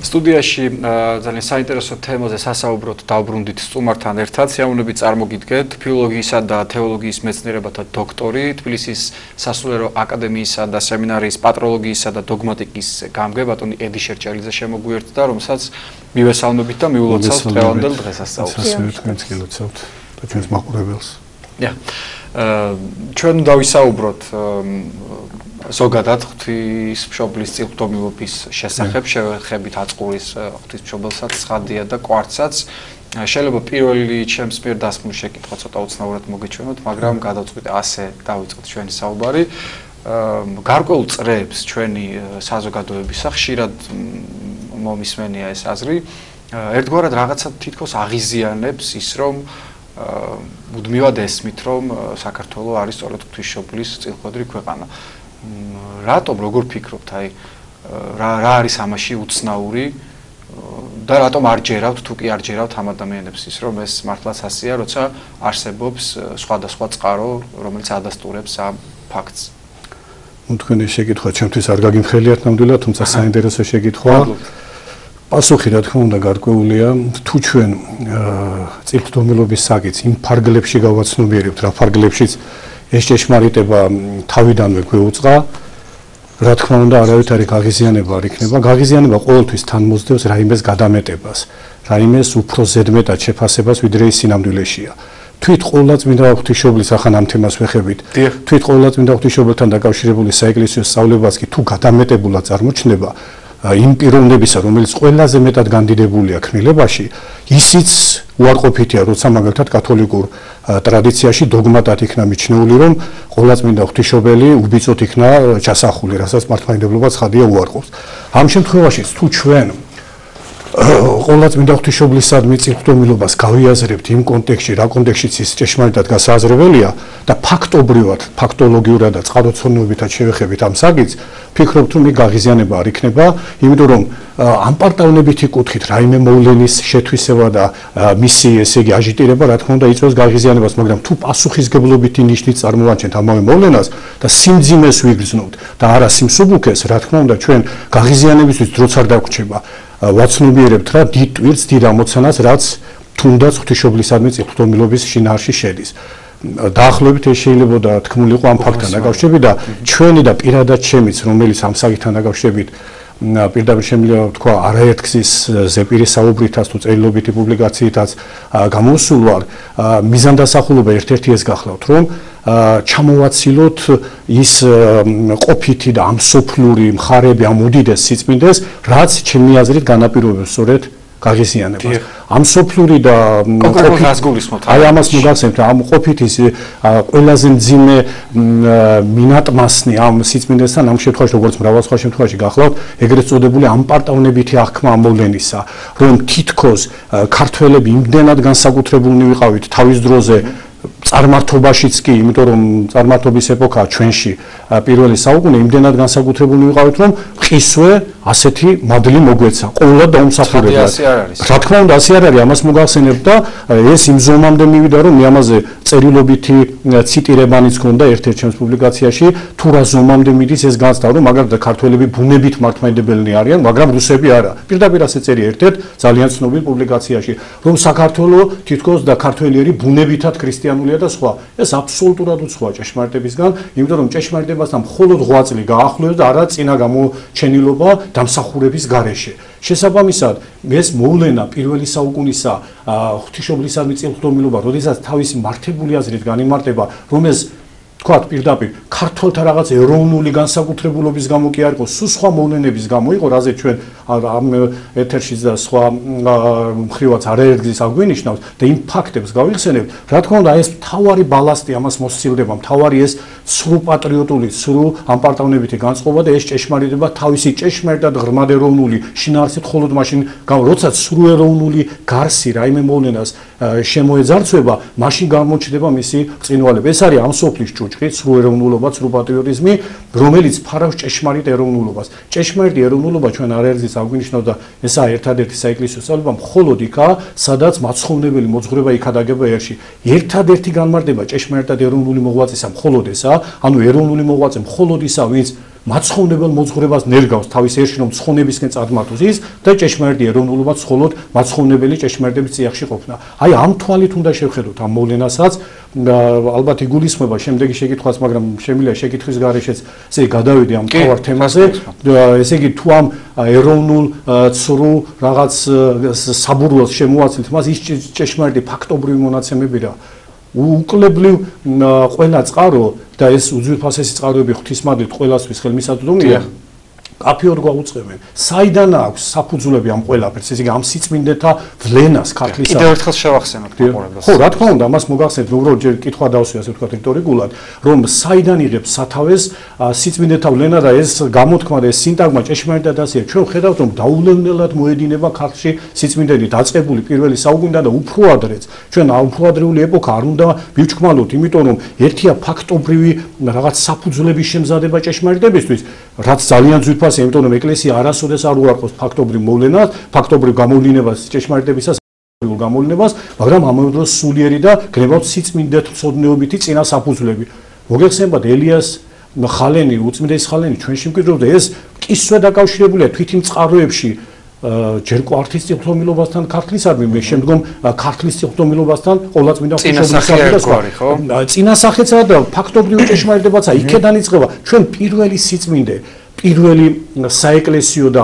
სტუდიაში ძალიან საინტერესო თემაზე სასაუბროთ დავბრუნდით სტუმართან ერთად. სიამოვნებით წარმოგიდგეთ ფილოლოგიისა და თეოლოგიის მეცნიერებათა დოქტორი, თბილისის სასულიერო აკადემიისა და სემინარიის პატროლოგიისა და დოგმატიკის გამგე ბატონი ედი შერჭელიძე შემოგვიერთდა, რომელსაც მივესალმებით და მიულოცავთ დღევანდელ დღესასწაულს. და ჩვენს მაყურებელს. ჩვენ დავისაუბროთ ზოგადად ღვთისმშობლის წილხდომილობის შესახებ, შევეხებით აწყურის ღვთისმშობელსაც, ცხადია და კვარცაც. შეიძლება პირველი ჩემს მიერ დასმული შეკითხვა ცოტა უცნაურად მოგეჩვენოთ, მაგრამ გადავწყვიტე ასე დავიწყოთ ჩვენი საუბარი. გარკვეულ წრეებს ჩვენი საზოგადოებისა ხშირად მომისმენია ეს აზრი. ერთგვარად რაღაცა თითქოს აღიზიანებს ის, რომ მუდმივად ესმით, რომ საქართველო არის სწორედ ღვთისმშობლის წილხვედრი ქვეყანა. რატომ, როგორ ფიქრობთ, რა არის ამაში უცნაური და რატომ არ ჯერავთ, თუ კი არ ჯერავთ ამ ადამიანებს ის, რომ ეს მართლაც ასეა, როცა არსებობს სხვადასხვა წყარო, რომელიც ადასტურებს ამ ფაქტს. თქვენი შეკითხვა ჩემთვის არ გაგიმხელიათ ნამდვილად, თუმცა საინტერესო შეკითხვა. პასუხი რა თქმა უნდა გარკვეულია, თუ ჩვენ წილხდომილობის საკითხს იმ ფარგლებში გავაცნობიერებთ, რა ფარგლებშიც ეს ჭეშმარიტება თავიდანვე გვეუწყა, რა თქმა უნდა არავით არის გაღიზიანება არ იქნება. გაღიზიანება ყოველთვის თან მოსდევს რაიმეს გადამეტებას, რაიმეს უფრო ზედმეტად შეფასებას, ვიდრე ის სინამდვილეშია. თვით ყოვლადწმინდა ღვთისმშობლის ახან ამ თემას ვეხებით. თვით ყოვლადწმინდა ღვთისმშობელთან დაკავშირებული საეკლესიო სწავლებაც კი თუ გადამეტებულად წარმოჩნდება იმ პიროვნებისა, რომელიც ყველაზე მეტად განდიდებულია ქმნილებაში, ისიც უარყოფითია, როცა მაგალითად კათოლიკურ ტრადიციაში დოგმატად იქნა მიჩნეული, რომ ყოვლადწმინდა ღვთისმშობელი უბიწოთ იქნა ჩასახული, რასაც მართლმადიდებლობა ცხადია უარყოფს. ამ შემთხვევაშიც თუ ჩვენ ყოვლადწმინდა ღვთისმშობლისადმი წილხდომილობას გავიაზრებთ იმ კონტექსტში, რა კონტექსტშიც ის ჭეშმარიტად გასააზრებელია და ფაქტობრივად, ფაქტოლოგიურად და წყაროწმუნებითაც შევეხებით ამ საკითხს, ფიქრობთ, რომ იქ გაღიზიანება არ იქნება, იმიტომ რომ ამ პარტავნებითი კუთხით რაიმე მოვლენის შეთვისება და მისი ესე იგი აჟიტირება, რა თქმა უნდა, იწვევს გაღიზიანებას, მაგრამ თუ პასუხისგებლობითი ნიშნით წარმოვაჩენთ ამავე მოვლენას და სიმძიმეს ვიგრძნობთ და არა სიმსუბუქეს, რა თქმა უნდა, ჩვენ გაღიზიანებისთვის დროც არ დაგვრჩება. ვაცნობიერებთ რა დიდ ტვირთს, დიდ ამოცანას, რაც თუნდაც ღვთისმშობლისადმი წილხდომილობის შინაარსში შედის. დაახლოებით ეს შეიძლება თქმულიყო ამ ფაქტთან დაკავშირებით და ჩვენი და პირადად ჩემიც, რომელიც ამ საკითხთან დაკავშირებით პირდაპირ შემიძლია თქვა არაერთგზის ზეპირის საუბრითაც თუ წერილობითი პუბლიკაციითაც გამოსულ ვარ, მიზანდასახულობა ერთ-ერთი ეს გახლავთ, რომ ჩამოვაცილოთ ის ყოფითი და ამსოფლური მხარეები, ამ უდიდეს სიწმინდეს, რაც ჩემი აზრით განაპირობებს სწორედ გაღიზიანებას. ამსოფლური და აი ამას მოგახსენებთ, ამ ყოფითის ყველაზე მძიმე მინატმასნი ამ სიწმინდესთან ამ შემთხვევაში, როგორც მრავალ სხვა შემთხვევაში გახლავთ, ეგრეთ წოდებული ამ პარტავნებითი აღქმა ამ მოვლენისა, რომ თითქოს ქართველები იმდენად განსაკუთრებულნი ვიყავით თავის დროზე წარმართობაშიც კი, იმიტომ რომ წარმართობის ეპოქაა ჩვენში პირველი საუკუნე, იმდენად განსაკუთრებული ვიყავით, რომ ყისვე ასეთი მადლი მოგვეცა, ყოველად დაუმსახურებლად. რა თქმა უნდა, ასე არ არის, ამას მოგახსენებთ და ეს იმ ზომამდე მივიდა, რომ მე ამაზე წერილობითი ციტირებანიც ჰქონდა ერთ-ერთ ჩემს პუბლიკაციაში, თუ რა ზომამდე მიდის ეს განცდა, რომ მაგალითად ქართველები ბუნებით მართლმადიდებელნი არიან, მაგრამ რუსები არა. პირდაპირ ასე წერია ერთ-ერთ ძალიან ცნობილ პუბლიკაციაში, რომ საქართველო თითქოს და ქართველიერი ბუნებითად ქრისტიანულია და სხვა. ეს აბსოლუტურად უცხოა ჭეშმარიტებისგან, იმიტომ რომ ჭეშმარიტებასთან მხოლოდ 8 წელი გაახლოებს და არა წინა გამოჩენილობა დამსახურების გარეშე. შესაბამისად, ეს მოვლენა პირველი საუკუნისა ღვთისმშობლისადმი წილხდომილობა, როდესაც თავისი მართებული აზრით განიმარტება, რომ ეს თქვათ პირდაპირ ქართველთა რაღაც ეროვნული განსაკუთრებულობის გამო კი არ იყო, სულ სხვა მოვლენების გამო იყო, რაზე ჩვენ ამ ეთერში და სხვა მხრივაც არაერთგზის აგვინიშნავს და იმ ფაქტებს გავიხსენებთ, რა თქმა უნდა, ეს მთავარი ბალასტი ამას მოსცილდება, მთავარი ეს სრულ პატრიოტული, სრულ ამ პარტავნებითი განწყობა და ეს ჭეშმარიტება თავისი ჭეშმარიტად ღრმად ეროვნული შინაარსით მხოლოდ მაშინ, როცა სრულ ეროვნული გარსი რაიმე მოვლენას შემოეძარცვება, მაშინ გამოჩნდება მისი ბრწყინვალება. ეს არის ამ სოფლის ჭუჭყი, სრულ ეროვნულობა, სრულ პატრიოტიზმი, რომელიც ფარავს ჭეშმარიტ ეროვნულობას. ჭეშმარიტი ეროვნულობა ჩვენ არაერთგზის აგვინიშნავთ და ესაა ერთადერთი საეკლესიო სწავლება მხოლოდ იქაა, სადაც მაცხოვრებელი მოძღვრება იქადაგება ერში. ერთადერთი განმარტება ჭეშმარიტად ეროვნული მოღვაწეა მხოლოდ ესაა, ანუ ეროვნული მოღვაწე მხოლოდ ისა, ვინც მაცხოვნებელ მოძღვრებას ნერგავს თავის ერში რომ ცხონებისკენ წადმართოს ის და ჭეშმარიტი ეროვნულობა მხოლოდ მაცხოვნებელი ჭეშმარიტების წიაღში ყოფნა. აი ამ თვალით უნდა შევხედოთ ამ მოვლენასაც ალბათ იგულისხმება შემდეგი შეკითხვაც, მაგრამ შემიძლია შეკითხვის გარეშეც ესე გადავიდე ამ თავარ თემაზე. ესე იგი თუ ამ ეროვნულ ცრუ რაღაც საბურველს შემოაცილეთ, მას ის ჭეშმარიტი ფაქტობრივი მონაცემები რა უკლებლივ ყველა წყარო და ეს უძვირფასესი წყაროები ღვთისმადლით ყველასთვის ხელმისაწვდომია. კაფეორ გვაუწყებენ. საიდან აქვს საფუძვლები ამ ყველაფერს? ესე იგი ამ სიწმინდეთა ვლენას ქართლისა. კიდევ ერთხელ შევახსენოთ მაყურებელს. ხო, რა თქმა უნდა, მას მოგახსენეთ, უბრალოდ ჯერ კითხვა დავსვი, ასე ვთქვათ, რიტორიკულად, რომ საიდან იღებს სათავეს სიწმინდეთა ვლენა და ეს გამოთქმა და ეს სინტაგმა ჭეშმარიტად ასეა. ჩვენ ხედავთ, რომ დაულევნელად მოედინება ქართლში სიწმინდეები დაწყებული პირველი საუკუნიდან და უფრო ადრეც. ჩვენ უფრო ადრეული ეპოქა არ უნდა მივჩქმალოთ, იმიტომ რომ ერთია ფაქტობრივი რაღაც საფუძვლების შემზადება ჭეშმარიტებისთვის, რაც ძალიან ძვირფასია, იმიტომ რომ ეკლესია არასოდეს არ უარყოფს ფაქტობრივ მოვლენას, ფაქტობრივ გამოვლინებას ჭეშმარიტებისას, გამოვლინებას, მაგრამ ამავე დროს სულიერი და გნებავთ სიწმინდეთმცოდნეობითი წინა საფუძვლები. მოგეხსენებათ ელიას ხალენი, უწმინდეს ხალენი ჩვენში მკვიდრობდა, ეს კისვე დაკავშირებულია თვით იმ წყაროებში ჯერ კვართის წიღვთომილობასთან ქართლისადმი, მე შემდგომ ქართლის წიღვთომილობასთან ყოვლადწმინდა ღვთისმშობლისადმი. წინასახეცაა და ფაქტობრივი ჭეშმარიტებაცაა, იქედან იწყება ჩვენ პირველი სიწმინდე, პირველი საეკლესიო და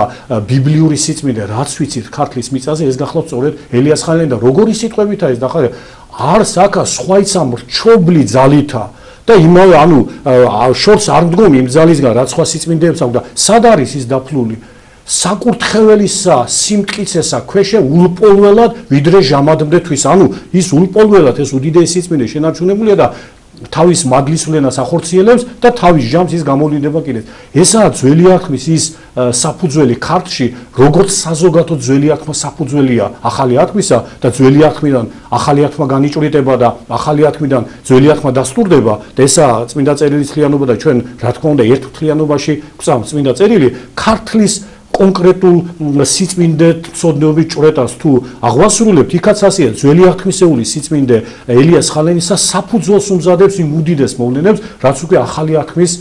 ბიბლიური სიწმინდე, რაც ვიცით ქართლის მიწაზე, ეს გახლავთ სწორედ ელიას ხალენი და როგორი სიტყვებითა ეს დახარება. არს აქა სხვაიცა მრჩობლი ძალითა და იმავე ანუ შორს არ მდგომი იმ ძალისგან, რაც სხვა სიწმინდეებს აქვს და სად არის ის დაფლული? საკურთხეველისა სიმტკიცესა ქვეშე ულპოლველად ვიდრე ჟამადმდეთვის. ანუ ის ულპოლველად ეს უდიდესი სიწმინდე შენარჩუნებულია და თავის მადლის ვლენას ახორციელებს და თავის ჟამს ის გამოვლინდება კიდეც. ესაა ძველი აღთქმის ის საფუძველი ქართლში, როგორც საზოგადო ძველი აღთქმა საფუძველია ახალი აღთქმისა და ძველი აღთქმიდან ახალი აღთქმა განიჭვრიტება და ახალი აღთქმიდან ძველი აღთქმა დასტურდება და ესაა წმინდა წერილის თლიანობა და ჩვენ რა თქმა უნდა ერთ თლიანობაში გვწამს წმინდა წერილი ქართლის კონკრეტულ სიწმინდეთმცოდნეობის ჭვრეტას თუ აღვასრულებთ, იქაც ასეა ძველი აღთქმისეული სიწმინდე ელიას ხალენისა საფუძველს უმზადებს იმ უდიდეს მოვლენებს, რაც უკვე ახალი აღთქმის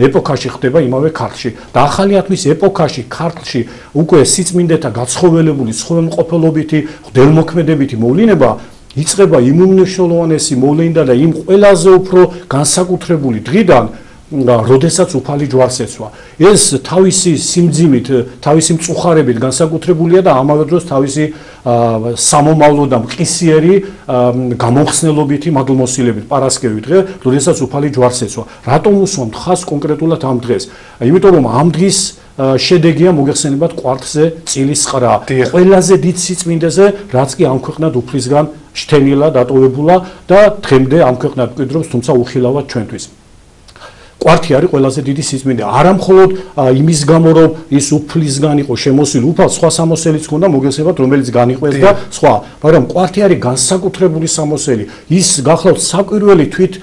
ეპოქაში ხდება იმავე ქართლში. და ახალი აღთქმის ეპოქაში ქართლში უკვე სიწმინდეთა გაცხოველებული ცხოველმყოფელობითი, ღვთელმოქმედებითი მოვლინება იწყება იმ უმნიშვნელოვანესი მოვლენიდან და იმ ყველაზე უფრო განსაკუთრებული დღიდან, როდესაც უფალი ჯვარს ეცვა. ეს თავისი სიმძიმით, თავისი მწუხარებით განსაკუთრებულია და ამავე დროს თავისი სამომავლო და მყისიერი გამოხსნელობითი მადლმოსილებით პარასკევი დღე, როდესაც უფალი ჯვარს ეცვა. რატომ უსვამთ ხაზს კონკრეტულად ამ დღეს? იმიტომ რომ ამ დღის შედეგია მოგეხსენებათ კვართზე წილის ყრა. ყველაზე დიდ სიწმინდეზე, რაც კი ამ ქვეყნად უფლისგან შთენილა დატოვებულა და დღემდე ამ ქვეყნად მკვიდრობს, თუმცა უხილავად ჩვენთვის. კვართი არის ყველაზე დიდი სიწმინდე. არა მხოლოდ იმის გამო, რომ ის უფლისგან იყო შემოსილი, უფალს სხვა სამოსელიც ჰქონდა, მოგეხსენებათ, რომელიც განიყვეს და სხვა, მაგრამ კვართი არის განსაკუთრებული სამოსელი. ის გახლავთ საკვირველი თვით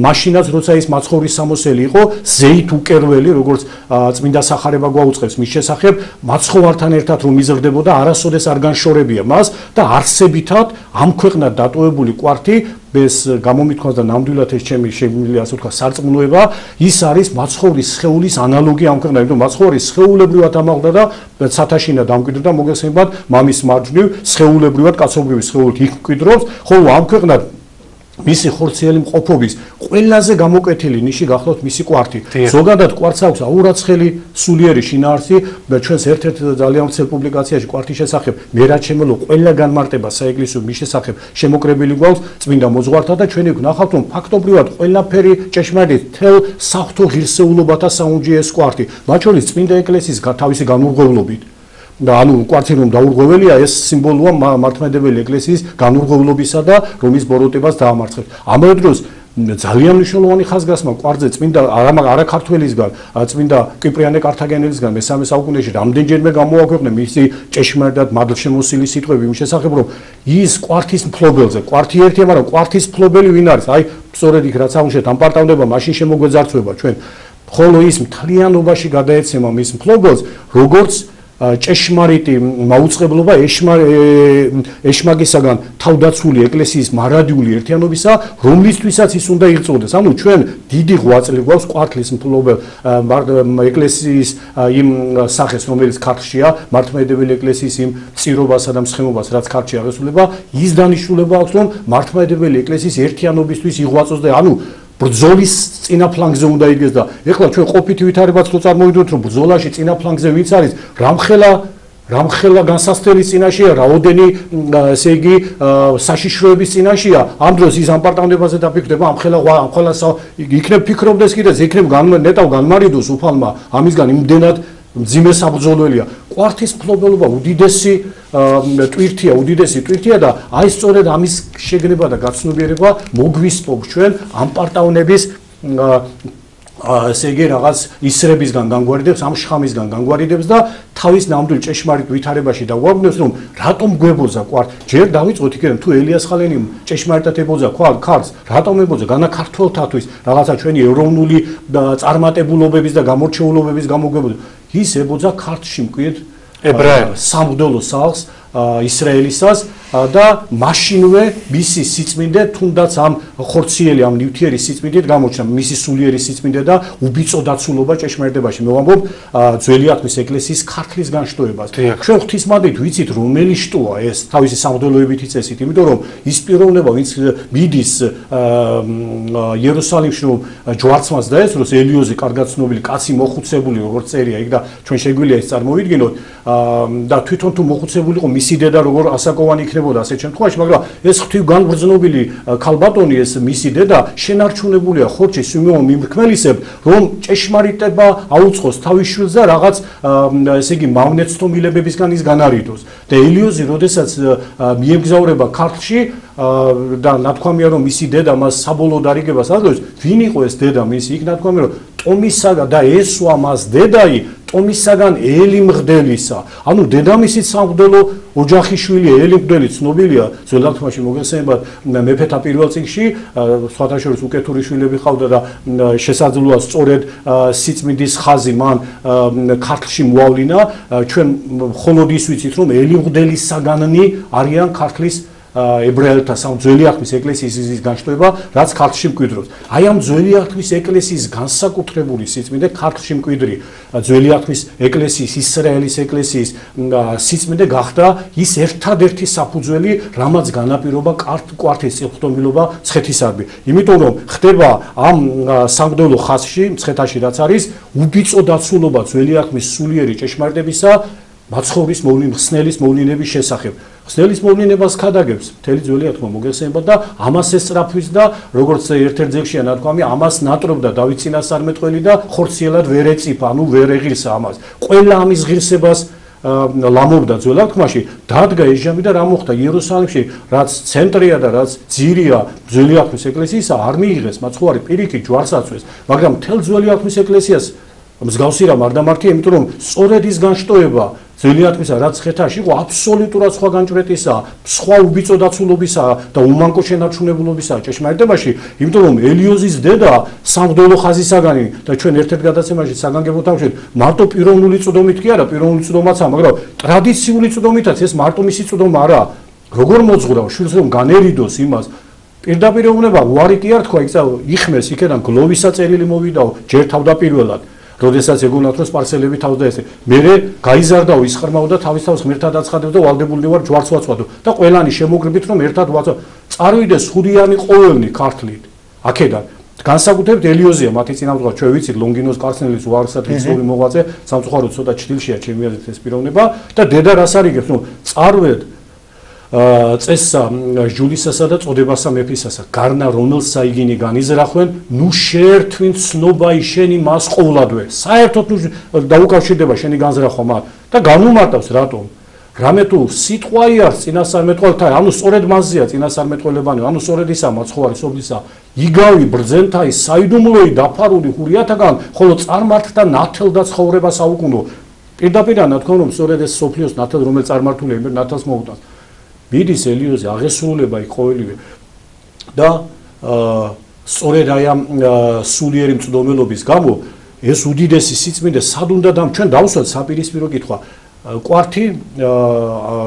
მაშინაც, როცა ის მაცხოვრის სამოსელი იყო, ზეით უკერველი, როგორც წმინდა სახარება გვაუწყებს მის შესახებ, მაცხოვართან ერთად რომ იზრდებოდა, არასოდეს არ განშორებია მას და არსებითად ამ ქვეყნად დატოვებული კვართი ეს გამომითქვას და ნამდვილად ეს ჩემი შემიძლია ასე ვთქვა სარწმუნოება, ის არის მაცხოვრის სხეულის ანალოგი ამ ქვეყნად, იმიტომ მაცხოვრის სხეულებრივად ამაღლდა და ცათაშინა დამკვიდრდა, მოგეხსენებათ, მამის მარჯვნივ სხეულებრივად კაცობრიობის სხეულით იქ მკვიდრობს, ხოლო ამ ქვეყნად მისი ხორციელი მყოფობის ყველაზე გამოკვეთილი ნიში გახლავთ მისი კვართი. ზოგადად კვართს აქვს აურაცხელი სულიერი შინაარსი და ჩვენს ერთ-ერთ ძალიან ვრცელ პუბლიკაციაში კვართის შესახებ მე რაც შემელო ყველა განმარტება საეკლესიო მის შესახებ შემოკრებილი გვაქვს წმინდა მოძღვართა და ჩვენი ვნახავთ რომ ფაქტობრივად ყველაფერი ჭეშმარიტ თელ საღვთო ღირსეულობათა საუნჯია ეს კვართი. მათ შორის წმინდა ეკლესიის თავისი განურღვევლობით და ანუ კვართი რომ დაურღვეველია ეს სიმბოლოა მართლმადიდებელი ეკლესიის განურღვევლობისა და რომის ბოროტებას დაამარცხებს. ამავე დროს ძალიან მნიშვნელოვანი ხაზგასმა კვართზე წმინდა არა ქართველისგან, წმინდა კიპრიანე კართაგენელისგან მე-3 საუკუნეში რამდენჯერმე გამოაქვეყნა მისი ჭეშმარიტად მადლშემოსილი სიტყვები იმ შესახებ, რომ ის კვართის მფლობელზე, კვართი ერთია, მაგრამ კვართის მფლობელი ვინ არის? აი, სწორედ იქ რაც აღვნიშნეთ, ამ პარტავდება, მაშინ შემოგვეძარცვება ჩვენ. ხოლო ის მთლიანობაში გადაეცემა მის მფლობელს, როგორც ჭეშმარიტი მაუწყებლობა ეშმაკისაგან თავდაცული ეკლესიის მარადიული ერთიანობისა, რომლისთვისაც ის უნდა იღწევდეს. ანუ ჩვენ დიდი ღვაწლი გვაქვს კვართლის მფლობელ ეკლესიის იმ სახეს, რომელიც ქართლშია, მართლმადიდებელი ეკლესიის იმ წირობასა და მსხემობას, რაც ქართლში აღესრულება, ის დანიშნულება აქვს, რომ მართლმადიდებელი ეკლესიის ერთიანობისთვის იღვაწოს და ანუ ბრძოლის წინა ფლანგზე უნდა იგეს და ეხლა ჩვენ ყოფითი ვითარებაც რო წარმოვიდოთ, რომ ბრძოლაში წინა ფლანგზე ვინც არის, რამხელა განსასწრების წინაშეა, რაოდენი ესე იგი საშიშროების წინაშეა, ამ დროს ის ამ პარტავნებაზე დაფიქრდება, ამხელა იქნებ ფიქრობდეს კიდეც, იქნებ ნეტავ განმარიდოს უფალმა, ამისგან იმდენად მძიმე საბრძოლველია. კვართის მფლობელობა უდიდესი ტვირთია და აი სწორედ ამის შეგნება და გაცნობიერება მოგვისპობს ჩვენ ამ პარტავნების ესე იგი რაღაც ისრებისგან განგვარიდებს, ამ შხამისგან განგვარიდებს და თავის ნამდვილ ჭეშმარიტ ვითარებაში დაგვავნებს, რომ რატომ გვებოძა კვართ. ჯერ დავიწყოთ იქიდან თუ ელიას ხალენი ჭეშმარიტად ებოძა ქართლს, რატომ ებოძა განაქართველთათვის რაღაცა ჩვენი ეროვნული წარმატებულობების და გამორჩეულობების გამო გვებოძა. ის ებოძა ქართლში მკვიდრ სამღვდელო სახლს ისრაელისას და მაშინვე მისი სიწმინდე თუნდაც ამ ხორციელი ამ ნივთიერი სიწმინდით გამოჩნდა მისი სულიერი სიწმინდე და უბიწო დაცულობა ჭეშმარიტებაში. მე ვამბობ ძველი ათმის ეკლესიის ქართლის განშტოებას. ჩვენ ღვთისმადლით ვიცით რომელი შტოა ეს თავისი სამღვდელოებითი წესით, იმიტომ რომ ის პიროვნება ვინც მიდის იერუსალიმში რომ ჯვარცმას დაესწროს, ელიოზი კარგად ცნობილი კაცი მოხუცებული როგორც წერია იქ და ჩვენ შეგვიძლია ეს წარმოვიდგინოთ და თვითონ თუ მოხუცებულიყო მისი დედა როგორ ასაკოვანი იქნებოდა ასეთ შემთხვევაში, მაგრამ ეს ღვთივ განგრძნობილი ქალბატონი ეს მისი დედა შენარჩუნებულია ხორჩის სიმეონ მიმრქმელისებ, რომ ჭეშმარიტება აუწყოს თავის შვილს და რაღაც ესე იგი მავნეცდომილებებისგან ის განარიდოს. და ელიოზი როდესაც მიემგზავრება ქართლში და ნათქვამია რომ მისი დედა მას საბოლოოდ არიგებას აძლევს, ვინ იყო ეს დედა მისი? იქ ნათქვამია რომ ტომისაგან და ესვა მას დედაი ტომისაგან ელი მღდელისა. ანუ დედამისიც სამღვდელო ოჯახიშვილია, ელი მღდელი ცნობილია ძველ აღთქმაში მოგესალმებათ მეფეთა პირველ წიგნში, სხვათა შორის უკეთური შვილები ყავდა და შესაძლოა სწორედ სიწმინდის ხაზი მან ქართლში მოავლინა. ჩვენ მხოლოდ ის ვიცით რომ ელი მღდელისაგანი არიან ქართლის ებრაელთა ძველი აღთქმის ეკლესიის ის განშტოება, რაც ქართლში მკვიდრობს. აი ამ ძველი აღთქმის ეკლესიის განსაკუთრებული სიწმინდე ქართლში მკვიდრი ძველი აღთქმის ეკლესიის, ისრაელის ეკლესიის სიწმინდე გახდა ის ერთადერთი საფუძველი, რამაც განაპირობა კვართის წილხდომილობა მცხეთისადმი. იმიტომ რომ ხდება ამ სამღვდელო ხაზში, მცხეთაში რაც არის, უბიწო დაცულობა ძველი აღთქმის სულიერი ჭეშმარიტებისა მაცხოვრის ხსნელის მოვლენების შესახებ. ხსნელის მოვლენებას ქადაგებს მთელი ძველი აღთქმა მოგესალმებათ და ამას ესწრაფვის და როგორც ერთ-ერთ ძეგლშია ნათქვამი, ამას ნატრობდა დავით წინასწარმეტყველი და ხორციელად ვერ ეწიფა, ანუ ვერ ეღირსა ამას. ყველა ამის ღირსებას ლამობდა ძველ აღთქმაში, დადგა ეს ჟამი და რა მოხდა იერუსალიმში, რაც ცენტრია და რაც ძირია ძველი აღთქმის ეკლესიისა, არ მიიღეს მაცხოვარი პირიქით ჯვარს აწვეს, მაგრამ მთელ ძველი აღთქმის ეკლესიას მსგავსი რამ არ დამართია, იმიტომ რომ სწორედ ის განშტოება ძველი აღთქმისა, რაც ხეთაში იყო აბსოლუტურად სხვა განჭვრეტისა, სხვა უბიწო დაცულობისა და უმანკო შენარჩუნებულობისა ჭეშმარიტებაში, იმიტომ რომ ელიოზის დედა სამღვდელო ხაზისაგანი და ჩვენ ერთ-ერთ გადაცემაში საგანგებო თავშეთ მარტო პიროვნული წვდომით კი არა, პიროვნული წვდომაცაა, მაგრამ ტრადიციული წვდომითაც ეს მარტო მისი წვდომა არაა. როგორ მოძღვრა შვილს რომ განერიდოს იმას პირდაპირ ეუბნება, უარი კი არ თქვა, იხმეს იქიდან გლოვისა წერილი მოვიდაო, ჯერ თავდაპირველად. როდესაც ეგონათ რომ სპარსელები თავს დაესწრე. მერე გაიზარდაო ის ხრმაო და თავის ღმერთად აცხადებდა და ვალდებული ვარ ჯვარს ვაწვადო და ყველანი შემოგრებით რომ ერთად ვაწვადო. წარვიდეს ხურიანი ყოველნი ქართლით. აქედან განსაკუთრებით ელიოზია მათი წინამძღვრად ჩვენ ვიცით ლონგინოს კარსნელის უარსად ისტორიული მოღვაწე, სამწუხაროდ ცოტა ჩtildeშია ჩემი აზრით ეს პიროვნება და დედა რას არიგებს, რომ წარვედ წესსა ჯულისასა და წოდებასა მეფისასა გარნა რომელსა იგინი განიზრახვენ ნუ შეერთვინ ცნობა შენი მას ყოვლადვე საერთოდ დაუკავშირდება შენი განზრახვა მათ და განუმარტავს რატომ რამე თუ სიტყვა იარს წინასწარმეტყველთა ანუ სწორედ მასზეა წინასწარმეტყველებანი ანუ სწორედ ისა მაცხოვარი სოფლისა იგავი ბრძენთაი საიდუმლოი დაფარული ხურიათაგან ხოლო წარმართთა ნათელდა ცხოვრება საუკუნო პირდაპირ ნათქვამ რომ სწორედ ეს სოფლიოს ნათელ რომელიც წარმართულია იმერ ნათელს მოუტანს მიდის ელიოზი აღესრულება იქ ყოველივე და სწორედ აი ამ სულიერი მწვდომელობის გამო ეს უდიდესი სიწმინდე სად უნდა ჩვენ დავსვათ საპირისპირო კითხვა კვართი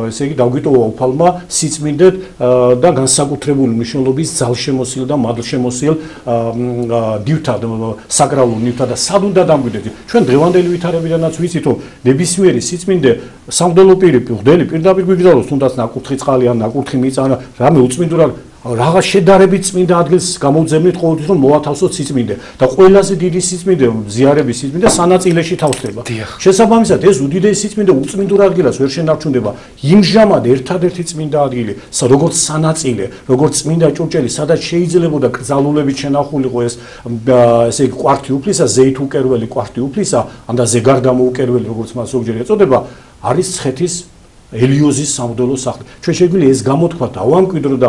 ესე იგი დაგვიტოვა უფალმა სიწმინდედ და განსაკუთრებული მნიშვნელობის ძალშემოსილ და მადლშემოსილ ნივთად საკრალურ ნივთად და სად უნდა დამგვიდეთ ჩვენ დღევანდელი ვითარებიდანაც ვიცით რომ ნებისმიერი სიწმინდე სამღვდელო პირი მღვდელი პირდაპირ გვიგზავნოს თუნდაც ნაკურთხი წყალი ან ნაკურთხი მიწა რამე უწმინდურად რაღაც შედარებით წმინდა ადგილს გამოუძებნით ყოველთვის რომ მოათავსოთ სიწმინდე და ყველაზე დიდი სიწმინდე ზიარების სიწმინდე სანაწილეში თავსდება. შესაბამისად ეს უდიდესი სიწმინდე უწმინდურ ადგილას ვერ შენარჩუნდება. იმჟამად ერთადერთი წმინდა ადგილი, როგორც სანაწილე, როგორც წმინდა ჭურჭელი, სადაც შეიძლებოდა კრძალულებით შენახულიყო ეს ესე იგი კვართი უფლისა, ზეით უკერველი კვართი უფლისა, ან და ზეგარდამო უკერველი, როგორც მას ზოგჯერ ეწოდება, არის ცხეთის ელიოზის სამღვდელო სახლი. ჩვენ შეგვიძლია ეს გამოთქვა დავამკვიდრო და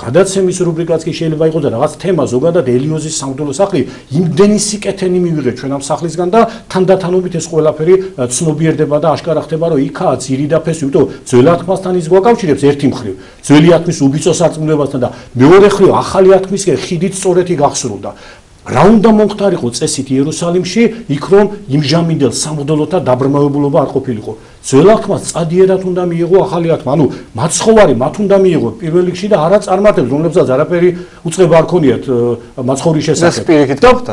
გადაცემის რუბრიკაც კი შეიძლება იყოს და რაღაც თემა ზოგადად ელიოზის სამღვდელო სახლი იმდენი სიკეთენი მივიღეთ ჩვენ ამ სახლისგან და თანდათანობით ეს ყველაფერი ცნობიერდება და აშკარა ხდება რომ იქაა ძირი და ფესი, იმიტომ ძველ ათქმასთან ის გვაკავშირებს ერთი მხრივ ძველი ათქმის უბიწო სარწმუნოებასთან და მეორე მხრივ ახალი ათქმისკენ ხიდით სწორეთი გახსრულდა. რა უნდა მომხდარიყო წესით იერუსალიმში, იქ რომ იმჟამინდელ სამღვდელოთა დაბრმავებულობა არ ყოფილიყო. ძველ ათქმას წადიერად უნდა მიიღო ახალი ათქმა, ანუ მაცხოვარი მათ უნდა მიიღო პირველ რიგში და არა წარმართებს, რომლებსაც არაფერი უწყება არ ქონიათ მაცხოვრის შესახებ.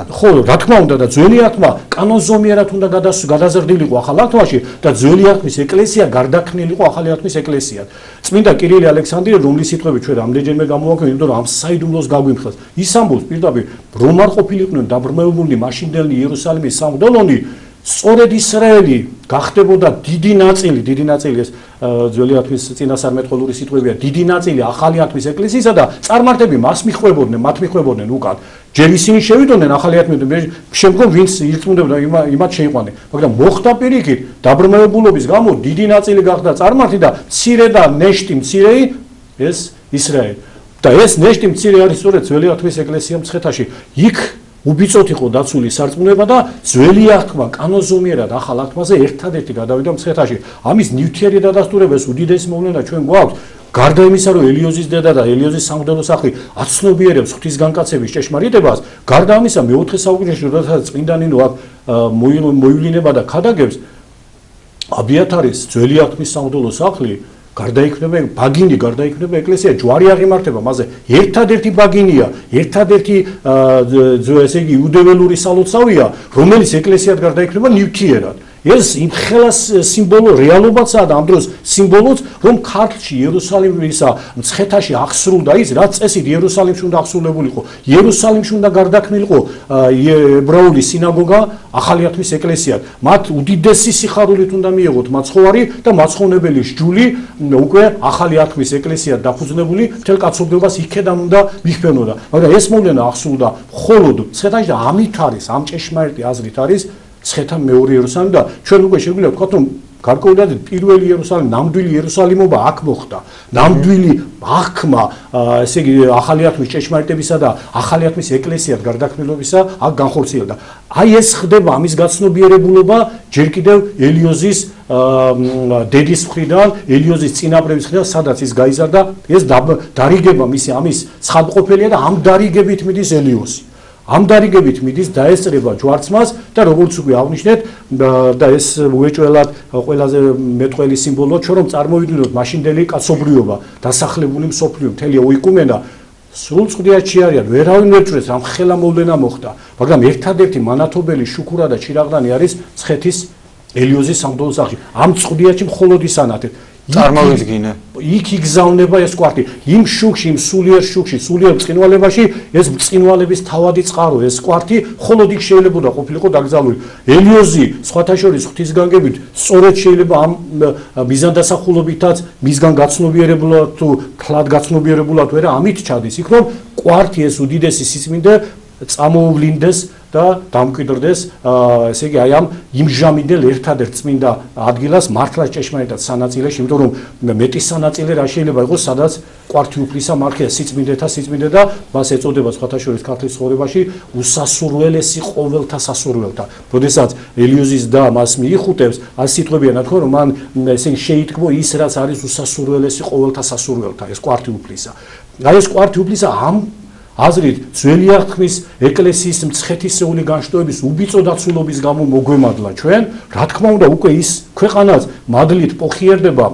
ხო, რა თქმა უნდა და ძველი ათქმა კანონზომიერად უნდა გადაზრდილიყო ახალ ათქმაში და ძველი ათქმის ეკლესია გარდაქმნილიყო ახალი ათქმის ეკლესიად. წმინდა კირილე ალექსანდრე, რომლის სიტყვები ჩვენ რამდენჯერმე გამოვაქვეყნეთ, იმიტომ რომ ამ საიდუმლოს გაგვიმხელს. ის ამბობს პირდაპირ რომ არ ყოფილიყვნენ დაბრმავებული მაშინდელი იერუსალიმის სამღვდელონი, სწორედ ისრაელი გახდებოდა დიდი ნაწილი ეს ძველი ათქმის წინასწარმეტყველური სიტყვებია, დიდი ნაწილი ახალი ათქმის ეკლესიისა და წარმართები მას მათ მიხვებოდნენ უკან. ჯერ ისინი შევიდოდნენ ახალი ათქმის, შემდგომ ვინც ირწმუნდებოდა იმათ შეიყვანენ, მაგრამ მოხდა პირიქით დაბრმავებულობის გამო დიდი ნაწილი გახდა წარმართი და მცირე და ნეშტი მცირეი ეს ისრაელი. და ეს ნეშტი მცირე არის სწორედ ძველი ათქმის ეკლესია მცხეთაში. იქ უბიწოთ იყო დაცული სარწმუნოება და ძველი ათქმა კანონზომიერად ახალ ათქმაზე ერთადერთი გადავიდა მცხეთაში. ამის ნივთიერი დადასტურებას უდიდესი მოვლენა ჩვენ გვაქვს. გარდა იმისა, რომ ელიოზის დედა და ელიოზის სამღვდელო სახლი აცნობიერებს ღვთისგანკაცების ჭეშმარიტებას, გარდა ამისა მეოთხე საუკუნეში, როდესაც წმინდა ნინო აქ მოივლინება და ქადაგებს, აბიათარის ძველი ათქმის სამღვდელო სახლი გარდაიქმნება ეკლესია, ჯვარი აღიმართება მასზე. ერთადერთი ბაგინია, ერთადერთი ესე იგი იუდეველური სალოცავია, რომელიც ეკლესიად გარდაიქმნება ნივთიერად. ეს იმ ხელას სიმბოლო რეალობაცაა და ამ დროს სიმბოლოც რომ ქართლში იერუსალიმისა მცხეთაში აღსრულდა ის რაც წესით იერუსალიმში უნდა აღსრულებულიყო. იერუსალიმში უნდა გარდაქმნილიყო ებრაული სინაგოგა ახალი ათქმის ეკლესიად. მათ უდიდესი სიხარულით უნდა მიიღოთ მაცხოვარი და მაცხოვნებელი სჯული უკვე ახალი ათქმის ეკლესიად დაფუძნებული მთელ კაცობრიობას იქედან უნდა მიჰფენოდა. მაგრამ ეს მოვლენა აღსრულდა მხოლოდ მცხეთაში და ამით არის ამ ჭეშმარიტი აზრით არის მცხეთა მეორე იერუსალიმი და ჩვენ უკვე შეგვიძლია ვთქვათ რომ გარკვეულად პირველი იერუსალიმი, ნამდვილი იერუსალიმობა აქ მოხდა. ნამდვილი აღქმა, ესე იგი ახალი ათქმის ჭეშმარიტებისა და ახალი ათქმის ეკლესიად გარდაქმნილობისა აქ განხორციელდა. აი ეს ხდება ამის გაცნობიერებულობა ჯერ კიდევ ელიოზის დედის მხრიდან, ელიოზის წინაპრების მხრიდან, სადაც ის გაიზარდა, ეს დარიგება მისი ამის ცხადყოფილია და ამ დარიგებით მიდის ელიოზი. ამ დარიგებით მიდის დაესწრება ჯვარცმას და როგორც უკვე აღნიშნეთ და ეს უეჭველად ყველაზე მეტყველი სიმბოლოა ჩვენ რომ წარმოვიდგინოთ მაშინდელი კაცობრიობა დასახლებული მსოფლიო მთელი ოიკუმენა სულ წვდიათში არიან ვერავინ ვერ ჭრეს ამ ხელა მოვლენა მოხდა მაგრამ ერთადერთი მანათობელი შუქურა და ჩირაღდანი არის მცხეთის ელიოზის სამღვდელო სახლი ამ წვდიათში მხოლოდ ის ანათებს წარმოვიდგინე იქ იგზავნება ეს კვართი იმ შუქში იმ სულიერ შუქში სულიერ ბრწყინვალებაში ეს ბრწყინვალების თავადი წყარო ეს კვართი მხოლოდ იქ შეიძლება ყოფილიყო დაკრძალული ელიოზი სხვათა შორის ღვთისგანგებით სწორედ შეიძლება ამ მიზანდასახულობითაც მისგან გაცნობიერებულად თუ თლად გაცნობიერებულად ვერა ამით ჩადის იქ რომ კვართი ეს უდიდესი სიწმინდე წამოუვლინდეს და დამკვიდრდეს ესე იგი აი ამ იმჟამინდელ ერთადერთ წმინდა ადგილას მართლაც ჭეშმარიტად სანაწილეში იმიტომ რომ მეტი სანაწილე რა შეიძლება იყოს სადაც კვართი უფლისა მარხია სიწმინდეთა სიწმინდე და მას ეწოდება სხვათა შორის ქართლის ცხოვრებაში უსასურველესი ყოველთა სასურველთა როდესაც ელიოზის და მას მიიხუტებს ამ სიტყვებია რა თქმა რომ მან ესე შეითქმო ის რაც არის უსასურველესი ყოველთა სასურველთა ეს კვართი უფლისა აი ეს კვართი უფლისა აზრით ძველი აღთქმის ეკლესიის მცხეთისეული განშტოების უბიწო დაცულობის გამო მოგვემადლა ჩვენ, რა თქმა უნდა, უკვე ის ქვეყანაც მადლით პოხიერდება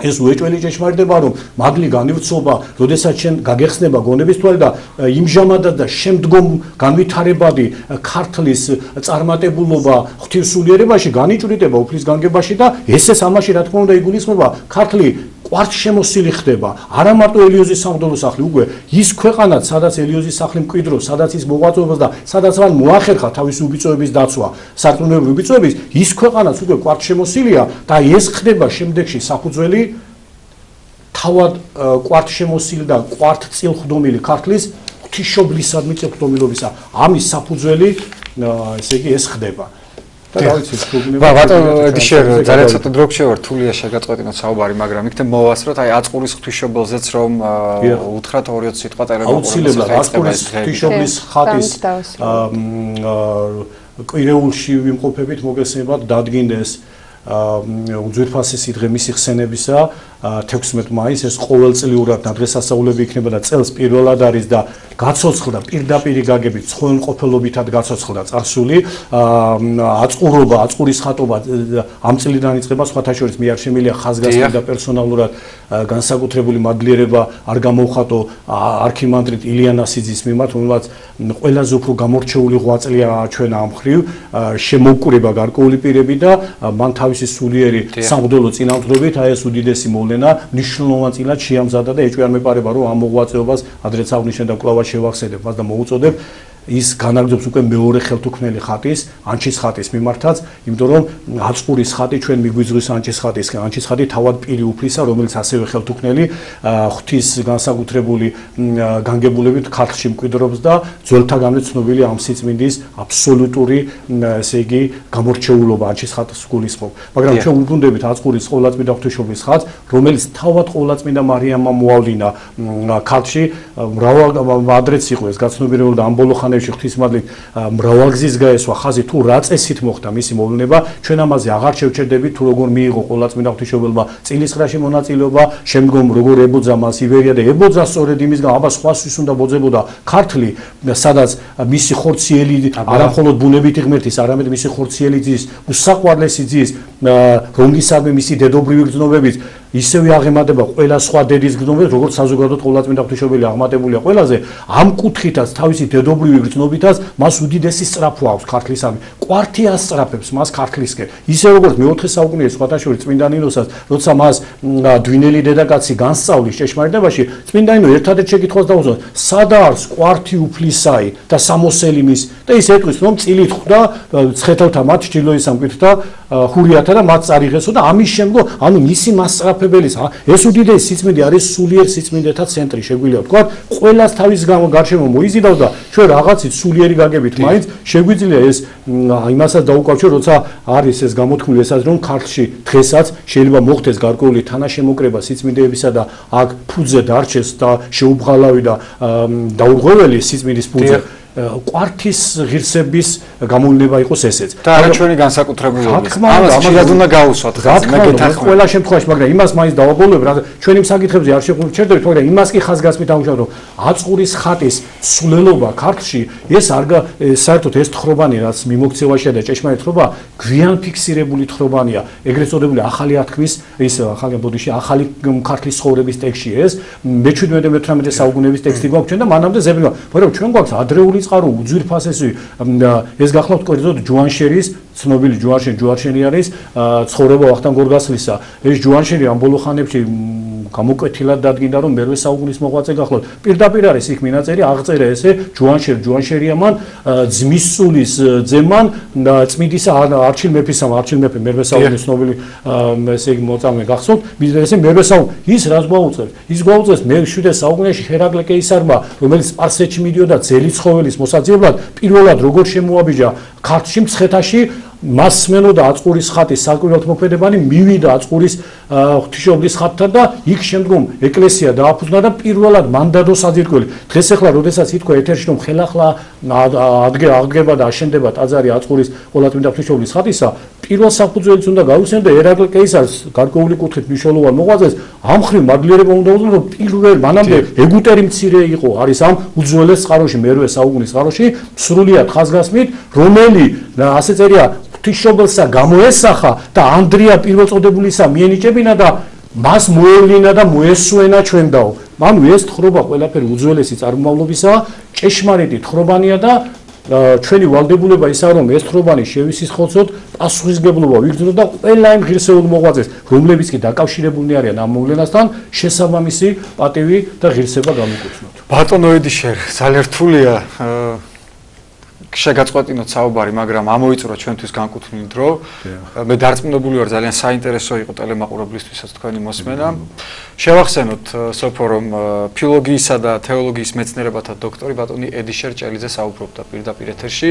ეს უეჭველი ჭეშმარიტება, რომ მადლი განივცობა, როდესაც შენ გაგეხსნება გონების თვალე და იმჟამადად და შემდგომ განვითარებადი ქართლის წარმატებულობა ღვთისმსულიერებაში განიჭვრიტება უფლის განგებაში და ესეც ამაში რა თქმა უნდა იგულისხმება, ქართლი კვართშემოსილი ხდება, არა მარტო ელიოზის სამღვდელო სახლი, უკვე ის ქვეყანაც, სადაც ელიოზის სახლი მკვიდრობს, სადაც ის მოღვაწეობს და სადაც მან მოახერხა თავისი უბიწოების დაცვა, სარწმუნოებრივი უბიწოების, ის ქვეყანაც უკვე კვართშემოსილია და ეს ხდება შემდეგში საფუძველი თავად კვართშემოსილი და კვართწილხდომილი ქართლის ღვთისმშობლისადმი წილხდომილობისა. ამის საფუძველი, ესე იგი, ეს ხდება. ბატონო ძალიან ცოტა დრო გშევარ თულია შეგაწყვეტინოთ საუბარი, მაგრამ იქნებ მოვასწროთ აი აწყურის ღვთისმშობელზეც რომ უთხრათ 2-20 სიტყვა წერება. აუცილებლად აწყურის ღვთისმშობლის ხატის კვირეულში ვიმყოფებით მოგესმებათ დადგინდეს უძვირფასესი დღე მისი ხსენებისა 16 მაისს ეს ყოველწლიურად დღესასწაულები იქნება და წელს პირველად არის და გაცოცხლდა პირდაპირ გაგებით ცხონყოფელობითად გაცოცხლდა წარსული აწყურობა აწყურის ხატობა ამ წლიდან იწყება სხვათა შორის მე არ შემიძლია ხაზგასმით და პერსონალურად განსაკუთრებული მადლიერება არ გამოვხატო არქიმანდრიტ ილია ნასიძის მიმართ რომელსაც ყველაზე უფრო გამორჩეული ღვაწლია ჩვენა ამ ხრივ შემოუყურება გარკვეული პირები და მან თავისი სულიერი სამღვდელო წინამძღვრობით აი ეს უდიდესი მოვლენა მნიშვნელოვანწილად შეამზადა და ეჭვი არ მეპარება რომ ამ მოღვაწეობას ადრეც აღნიშნე და კვლავ შევახსენებ მას და მოუწოდებ ის განაგრძობს უკვე მეორე ხელთუქმნელი ხატის, ანჩის ხატის მიმართაც, იმიტომ რომ აწყურის ხატი ჩვენ მიგვიძღვის ანჩის ხატისგან. ანჩის ხატი თავად პირი უფლისა, რომელიც ასევე ხელთუქმნელი ღვთის განსაკუთრებული განგებულებით ქართლში მკვიდრობს და ძველთაგანვე ცნობილი ამ სიწმინდის აბსოლუტური, ესე იგი, გამორჩეულობა ანჩის ხატს გულისხმობს. მაგრამ ჩვენ ვუბრუნდებით აწყურის ყოვლადწმინდა ღვთისმშობლის ხატს, რომელიც თავად ყოვლადწმინდა მარიამმა მოავლინა ქართლში, მრავალ ადრეც იყო ეს გაცნობიერებული და ამ ბოლო ღვთისმადლით მრავალგზის გაესვა ხაზი თუ რა წესით მოხდა მისი მოვლენა ჩვენ ამაზე აღარ შევჩერდებით თუ როგორ მიიღო ყოვლადწმინდა ღვთისმშობელმა წილისხრაში მონაწილეობა შემდგომ როგორ ებოძა მას იბერია და ებოძა სწორედ იმისგან აბა სხვასთვის უნდა ბოძებოდა ქართლი სადაც მისი ხორციელი არა მხოლოდ ბუნებითი ღმერთის არამედ მისი ხორციელი ძის უსაყვარლესი ძის რომლისადმი მისი დედობრივი გრძნობებით ისევე აღემატება ყველა სხვა დედის გრძნობებს როგორც საზოგადოებრივ ყოვლადწმინდა ღვთისმშობელი აღმატებულია ყველაზე ამ კუთხითაც თავისი დედობრივი გრძნობითაც მას უდიდესი სწრაფვა აქვს ქართლისადმი კვართი ასწრაფებს მას ქართლისკენ ისე როგორც მეოთხე საუკუნეში სხვათა შორის წმინდა ნინოსაც როცა მას დვინელი დედაკაცი განსწავლის ჭეშმარიტებაში წმინდა ნინო ერთადერთ შეკითხვას დაუძღვნა სადა არის კვართი უფლისაი და სამოსელიმის და ის ეტყვის რომ წილით ხვდა ცხეთელთა მათ ჩრდილოის სამკვირთა ჰურიათა და მათ წარიღესო და ამის შემდგომ ანუ მისი მასწრაფებელის ეს უდიდესი სიწმინდე არის სულიერ სიწმინდეთა ცენტრი შეგვიძლია ვთქვა ყველას თავის გარშემო მოიზიდავს და ჩვენ რაღაცით სულიერი გაგებით მაინც შეგვიძლია ეს იმასაც დაუკავშირო როცა არის ეს გამოთქმული ესაც რომ ქართლში დღესაც შეიძლება მოხდეს გარკვეული თანაშემოკრება სიწმინდეებისა და აქ ფუძე დარჩეს და შეუბღალავი და დაურღვეველი სიწმინდის ფუძე კვართის ღირსების გამოვლენა იყოს ესეც. და არა ჩვენი განსაკუთრებულობის. ამას შეიძლება უნდა გაუსვათ ხაზი, მე გეთანხმები. ყველა შემთხვევაში, მაგრამ იმას მაინც დავაბოლოებ, რა ჩვენი საკითხებზე არ შეგვიჩერდებით, მაგრამ იმას კი ხაზგასმით ამუშავებ, რომ აწყურის ხატის სულელობა ქართლში ეს არ საერთოდ ეს თხრობანი, რაც მიმოქცევაშია და ჭეშმარიტ თხრობა, გვიან ფიქსირებული თხრობანია. ეგრეთ წოდებული ახალი ათქმის, ის ახალი ბოდიში, ახალი ქართლის ცხოვრების ტექსტი ეს, მე-17-18 საუკუნეების ტექსტი გვაქვს ჩვენ და მანამდე ზებნა, მაგრამ ჩვენ გვაქვს ადრეული წყარო უძვირფასესი ეს გახლავთ კერძოდ ჯუანშერის ცნობილი ჯუანშერი არის ცხოვრება ვახტანგ გორგასლისა ეს ჯუანშერი ამ ბოლო ხანებში გამოკვეთილად დადგინდა რომ მერვე საუკუნის მოღვაწე გახლავთ პირდაპირ არის იქ მინაწერი აღწერა ესე ჯუანშერია მან ძმის სულის ძემან წმინდისა არჩილ მეფე მერვე საუკუნის ცნობილი ესე იგი მოწამე გახსოვთ ესე მერვე საუკუნე ის რას გვაუწევს ის გვაუწევს მე-7 საუკუნეში ჰერაკლე კეისარმა რომელიც სპარსეთში მიდიოდა ძელი ცხოველის მოსაძიებლად პირველად როგორ შემოაბიჯა ქართლში მცხეთაში მას სმენოდა აწყურის ხატის საკვირველთ მოქმედებანი, მივიდა აწყურის ღვთისმშობლის ხატთან და იქ შემდგომ ეკლესია დააფუძნა და პირველად მან დადო საძირკველი. დღეს ახლა როდესაც ითქვა ეთერში რომ ხელახლა აღდგება და აშენდება ტაძარი აწყურის ყოლათმინდა ღვთისმშობლის ხატისა, პირველ საფუძველს უნდა გაუხსენდა ერაკლე კეისარს გარკვეული კუთხით მნიშვნელოვან მოღვაწეს. ამ ხრივ მადლიერება უნდა უძღვნა რომ პირველ მანამდე ეგვტერი მცირე იყო, არის ამ უძველეს წყაროში, მერვე საუკუნის წყაროში, სრულიად ხაზგასმით, რომელი ასე წერია ღვთისმშობელსა გამოესახა და ანდრია პირველწოდებულისა მიენიჭებინა და მას მოევლინა და მოესუენა ჩვენდაო. ანუ ეს თხრობა ყველაფერი უძველესი წარმომავლობისაა, ჭეშმარიტი თხრობანია და ჩვენი ვალდებულება ისაა რომ ეს თხრობანი შევისისხლოთ, პასუხისგებლობა ვიგრძნოთ და ყველა იმ ღირსეულ მოღვაწეს, რომლებიც კი დაკავშირებულნი არიან ამ მოვლენასთან, შესაბამისი პატივი და ღირსება გამოგუცნოთ. ბატონო ედიშერ, ძალიან რთულია შეგაწყვეტინოთ საუბარი, მაგრამ ამოიწურა ჩვენთვის განკუთვნილი დრო. მე დარწმუნებული ვარ, ძალიან საინტერესო იყო ტელემაყურებლისთვისაც თქვენი მოსმენა. შევახსენოთ სოფო რომ ფილოლოგიისა და თეოლოგიის მეცნიერებათა დოქტორი ბატონი ედიშერ ჭელიძე საუბრობდა პირდაპირ ეთერში.